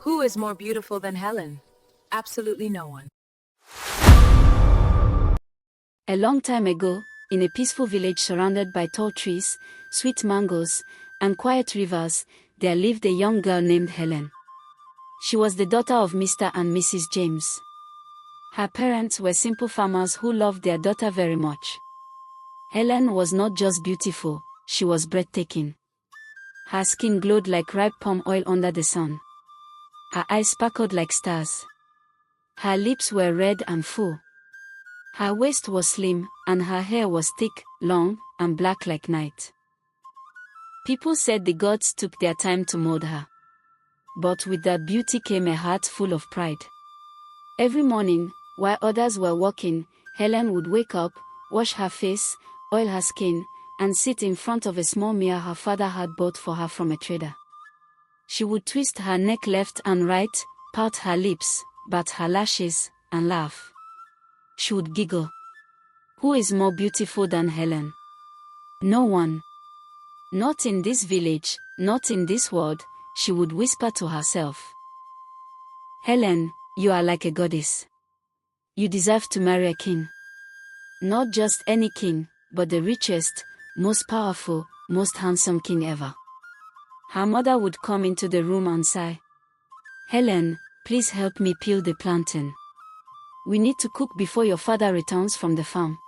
Who is more beautiful than Helen? Absolutely no one. A long time ago, in a peaceful village surrounded by tall trees, sweet mangoes, and quiet rivers, there lived a young girl named Helen. She was the daughter of Mr. and Mrs. James. Her parents were simple farmers who loved their daughter very much. Helen was not just beautiful, she was breathtaking. Her skin glowed like ripe palm oil under the sun. Her eyes sparkled like stars. Her lips were red and full. Her waist was slim, and her hair was thick, long, and black like night. People said the gods took their time to mold her. But with that beauty came a heart full of pride. Every morning, while others were walking, Helen would wake up, wash her face, oil her skin, and sit in front of a small mirror her father had bought for her from a trader. She would twist her neck left and right, pout her lips, bat her lashes, and laugh. She would giggle. Who is more beautiful than Helen? No one. Not in this village, not in this world, she would whisper to herself. Helen, you are like a goddess. You deserve to marry a king. Not just any king, but the richest, most powerful, most handsome king ever. Her mother would come into the room and sigh. Helen, please help me peel the plantain. We need to cook before your father returns from the farm.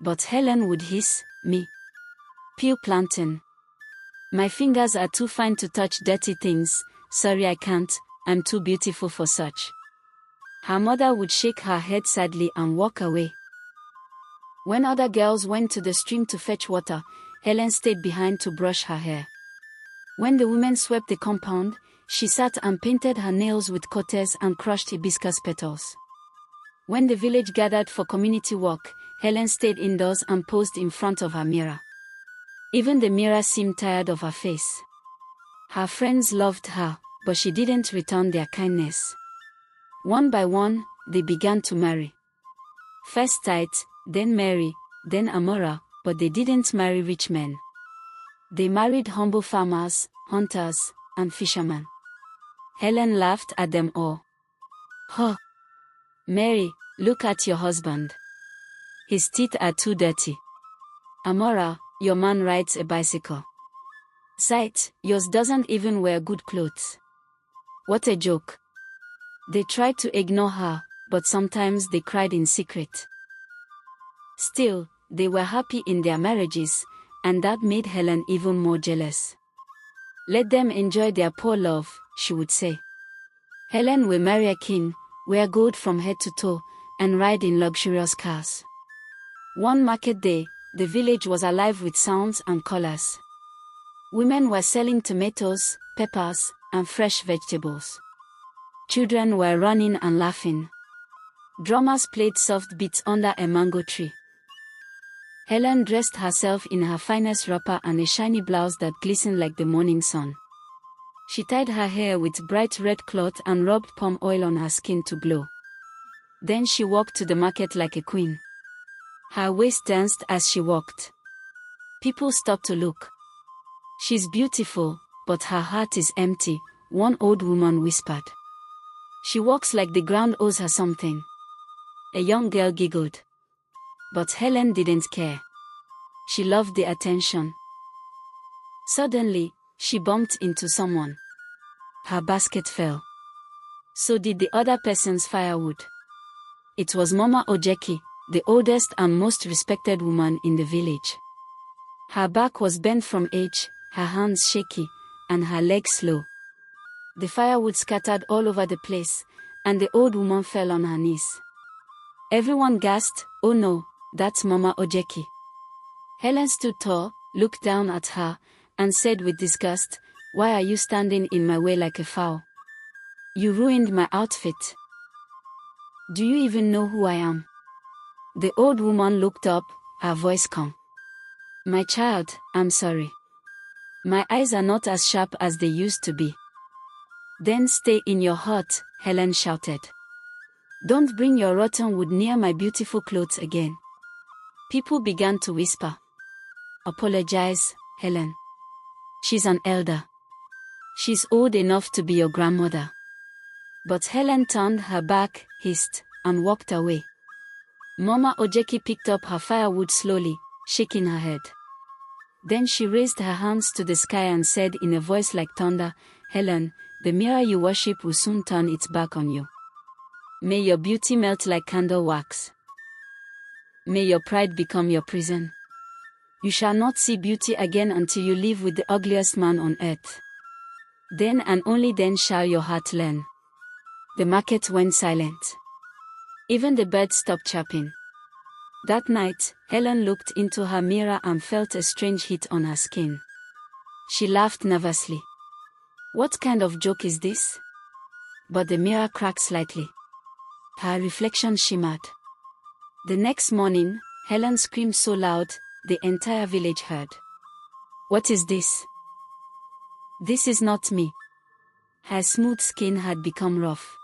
But Helen would hiss, me. Peel plantain. My fingers are too fine to touch dirty things, sorry I can't, I'm too beautiful for such. Her mother would shake her head sadly and walk away. When other girls went to the stream to fetch water, Helen stayed behind to brush her hair. When the women swept the compound, she sat and painted her nails with cutters and crushed hibiscus petals. When the village gathered for community work, Helen stayed indoors and posed in front of her mirror. Even the mirror seemed tired of her face. Her friends loved her, but she didn't return their kindness. One by one, they began to marry. First Tite, then Mary, then Amora, but they didn't marry rich men. They married humble farmers, hunters, and fishermen. Helen laughed at them all. Huh! Mary, look at your husband. His teeth are too dirty. Amora, your man rides a bicycle. Sight, yours doesn't even wear good clothes. What a joke. They tried to ignore her, but sometimes they cried in secret. Still, they were happy in their marriages, and that made Helen even more jealous. Let them enjoy their poor love, she would say. Helen will marry a king, wear gold from head to toe, and ride in luxurious cars. One market day, the village was alive with sounds and colors. Women were selling tomatoes, peppers, and fresh vegetables. Children were running and laughing. Drummers played soft beats under a mango tree. Helen dressed herself in her finest wrapper and a shiny blouse that glistened like the morning sun. She tied her hair with bright red cloth and rubbed palm oil on her skin to glow. Then she walked to the market like a queen. Her waist danced as she walked. People stopped to look. She's beautiful, but her heart is empty, one old woman whispered. She walks like the ground owes her something. A young girl giggled. But Helen didn't care. She loved the attention. Suddenly, she bumped into someone. Her basket fell. So did the other person's firewood. It was Mama Ojeki, the oldest and most respected woman in the village. Her back was bent from age, her hands shaky, and her legs slow. The firewood scattered all over the place, and the old woman fell on her knees. Everyone gasped, "Oh no, that's Mama Ojeki." Helen stood tall, looked down at her, and said with disgust, "Why are you standing in my way like a fowl? You ruined my outfit. Do you even know who I am?" The old woman looked up, her voice calm. "My child, I'm sorry. My eyes are not as sharp as they used to be." "Then stay in your hut," Helen shouted. "Don't bring your rotten wood near my beautiful clothes again." People began to whisper. "Apologize, Helen. She's an elder. She's old enough to be your grandmother." But Helen turned her back, hissed, and walked away. Mama Ojeki picked up her firewood slowly, shaking her head. Then she raised her hands to the sky and said in a voice like thunder, "Helen, the mirror you worship will soon turn its back on you. May your beauty melt like candle wax. May your pride become your prison. You shall not see beauty again until you live with the ugliest man on earth. Then and only then shall your heart learn." The market went silent. Even the birds stopped chirping. That night, Helen looked into her mirror and felt a strange heat on her skin. She laughed nervously. What kind of joke is this? But the mirror cracked slightly. Her reflection shimmered. The next morning, Helen screamed so loud, the entire village heard. "What is this? This is not me." Her smooth skin had become rough.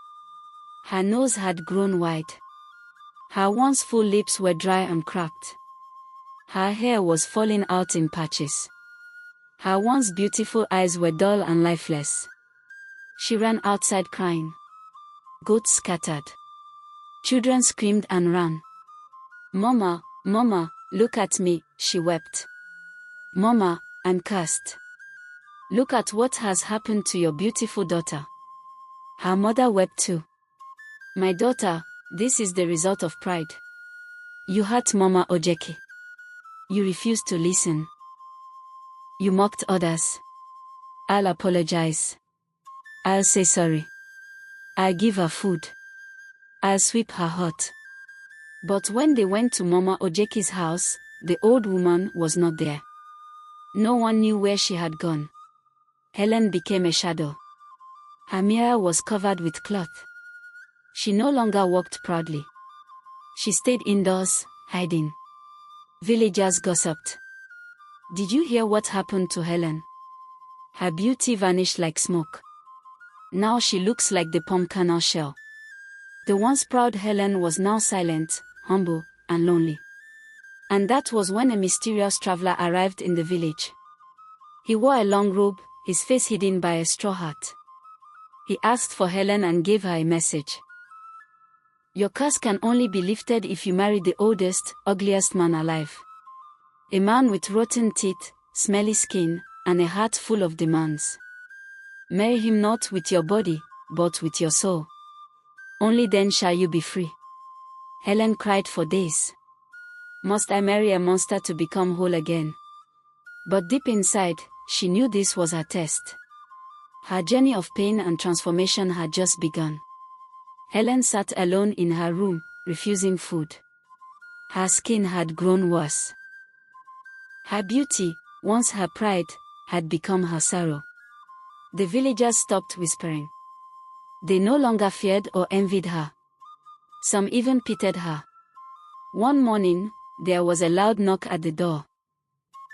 Her nose had grown wide. Her once full lips were dry and cracked. Her hair was falling out in patches. Her once beautiful eyes were dull and lifeless. She ran outside crying. Goats scattered. Children screamed and ran. "Mama, Mama, look at me," she wept. "Mama, I'm cursed. Look at what has happened to your beautiful daughter." Her mother wept too. "My daughter, this is the result of pride. You hurt Mama Ojeki. You refused to listen. You mocked others. I'll apologize. I'll say sorry. I'll give her food. I'll sweep her hut." But when they went to Mama Ojeki's house, the old woman was not there. No one knew where she had gone. Helen became a shadow. Her mirror was covered with cloth. She no longer walked proudly. She stayed indoors, hiding. Villagers gossiped. "Did you hear what happened to Helen? Her beauty vanished like smoke. Now she looks like the palm kernel shell." The once proud Helen was now silent, humble, and lonely. And that was when a mysterious traveler arrived in the village. He wore a long robe, his face hidden by a straw hat. He asked for Helen and gave her a message. "Your curse can only be lifted if you marry the oldest, ugliest man alive. A man with rotten teeth, smelly skin, and a heart full of demands. Marry him not with your body, but with your soul. Only then shall you be free." Helen cried for days. Must I marry a monster to become whole again? But deep inside, she knew this was her test. Her journey of pain and transformation had just begun. Helen sat alone in her room, refusing food. Her skin had grown worse. Her beauty, once her pride, had become her sorrow. The villagers stopped whispering. They no longer feared or envied her. Some even pitied her. One morning, there was a loud knock at the door.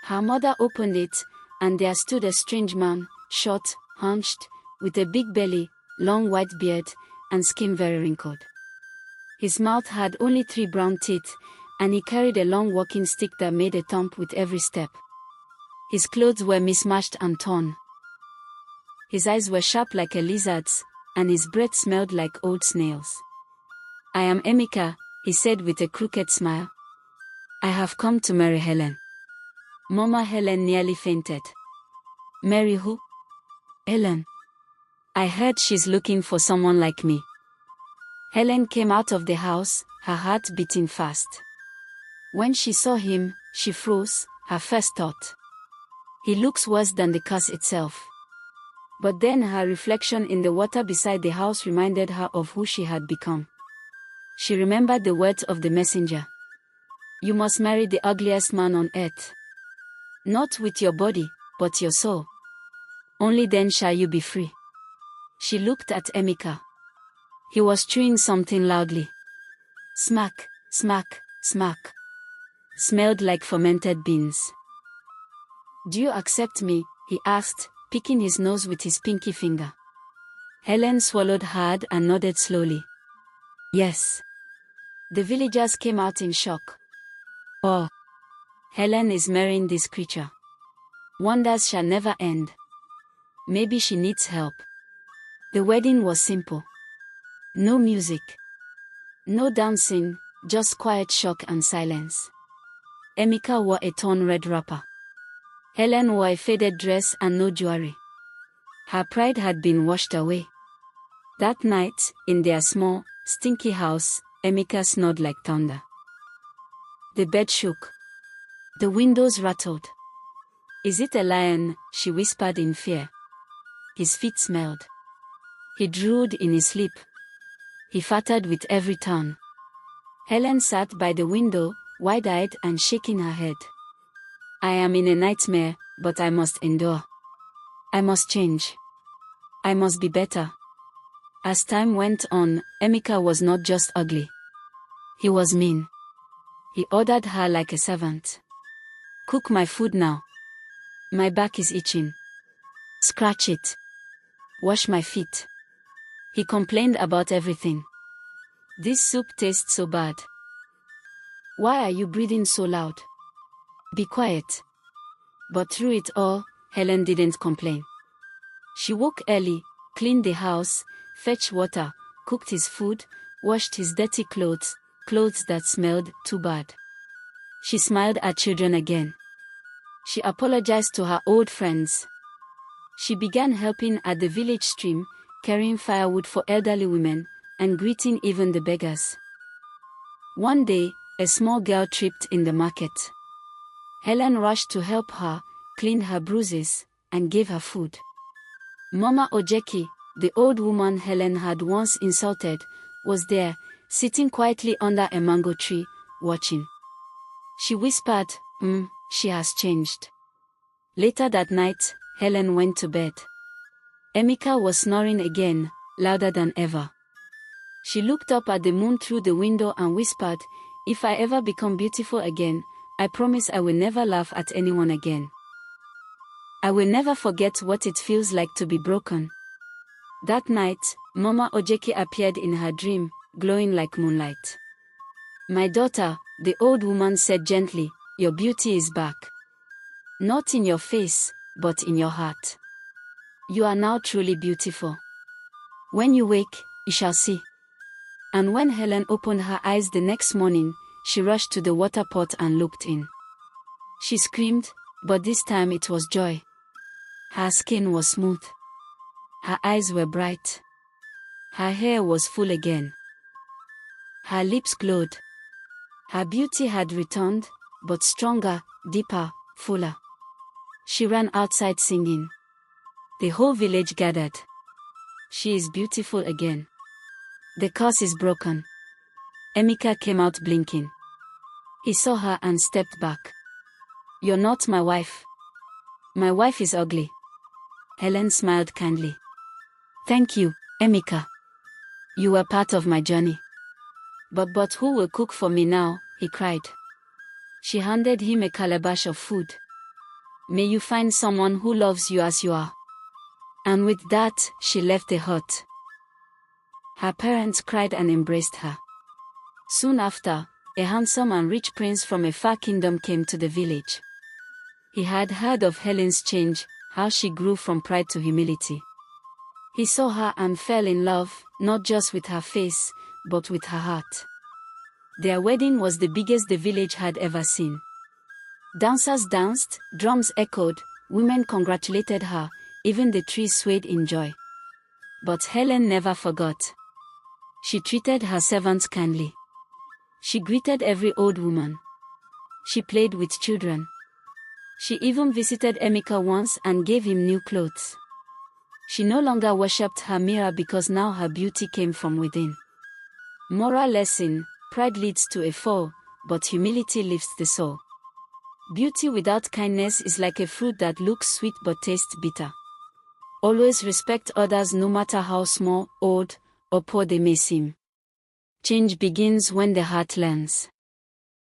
Her mother opened it, and there stood a strange man, short, hunched, with a big belly, long white beard, and skin very wrinkled. His mouth had only 3 brown teeth, and he carried a long walking stick that made a thump with every step. His clothes were mismatched and torn. His eyes were sharp like a lizard's, and his breath smelled like old snails. "I am Emeka," he said with a crooked smile. "I have come to marry Helen." Mama Helen nearly fainted. "Marry who?" "Helen. I heard she's looking for someone like me." Helen came out of the house, her heart beating fast. When she saw him, she froze, her first thought. He looks worse than the curse itself. But then her reflection in the water beside the house reminded her of who she had become. She remembered the words of the messenger. "You must marry the ugliest man on earth. Not with your body, but your soul. Only then shall you be free." She looked at Emeka. He was chewing something loudly. Smack, smack, smack. Smelled like fermented beans. "Do you accept me?" he asked, picking his nose with his pinky finger. Helen swallowed hard and nodded slowly. "Yes." The villagers came out in shock. "Oh, Helen is marrying this creature. Wonders shall never end. Maybe she needs help." The wedding was simple. No music. No dancing, just quiet shock and silence. Emeka wore a torn red wrapper. Helen wore a faded dress and no jewelry. Her pride had been washed away. That night, in their small, stinky house, Emeka snored like thunder. The bed shook. The windows rattled. "Is it a lion?" she whispered in fear. His feet smelled. He drooled in his sleep. He fattered with every turn. Helen sat by the window, wide-eyed and shaking her head. "I am in a nightmare, but I must endure. I must change. I must be better." As time went on, Emeka was not just ugly. He was mean. He ordered her like a servant. "Cook my food now. My back is itching. Scratch it. Wash my feet." He complained about everything. "This soup tastes so bad. Why are you breathing so loud? Be quiet." But through it all, Helen didn't complain. She woke early, cleaned the house, fetched water, cooked his food, washed his dirty clothes, clothes that smelled too bad. She smiled at children again. She apologized to her old friends. She began helping at the village stream, carrying firewood for elderly women, and greeting even the beggars. One day, a small girl tripped in the market. Helen rushed to help her, cleaned her bruises, and gave her food. Mama Ojeki, the old woman Helen had once insulted, was there, sitting quietly under a mango tree, watching. She whispered, she has changed." Later that night, Helen went to bed. Emeka was snoring again, louder than ever. She looked up at the moon through the window and whispered, "If I ever become beautiful again, I promise I will never laugh at anyone again. I will never forget what it feels like to be broken." That night, Mama Ojeki appeared in her dream, glowing like moonlight. "My daughter," the old woman said gently, "your beauty is back. Not in your face, but in your heart. You are now truly beautiful. When you wake, you shall see." And when Helen opened her eyes the next morning, she rushed to the water pot and looked in. She screamed, but this time it was joy. Her skin was smooth. Her eyes were bright. Her hair was full again. Her lips glowed. Her beauty had returned, but stronger, deeper, fuller. She ran outside singing. The whole village gathered. "She is beautiful again. The curse is broken." Emeka came out blinking. He saw her and stepped back. "You're not my wife. My wife is ugly." Helen smiled kindly. "Thank you, Emeka. You were part of my journey." But who will cook for me now?" he cried. She handed him a calabash of food. "May you find someone who loves you as you are." And with that, she left the hut. Her parents cried and embraced her. Soon after, a handsome and rich prince from a far kingdom came to the village. He had heard of Helen's change, how she grew from pride to humility. He saw her and fell in love, not just with her face, but with her heart. Their wedding was the biggest the village had ever seen. Dancers danced, drums echoed, women congratulated her, even the trees swayed in joy. But Helen never forgot. She treated her servants kindly. She greeted every old woman. She played with children. She even visited Emeka once and gave him new clothes. She no longer worshipped her mirror because now her beauty came from within. Moral lesson: pride leads to a fall, but humility lifts the soul. Beauty without kindness is like a fruit that looks sweet but tastes bitter. Always respect others no matter how small, old, or poor they may seem. Change begins when the heart learns.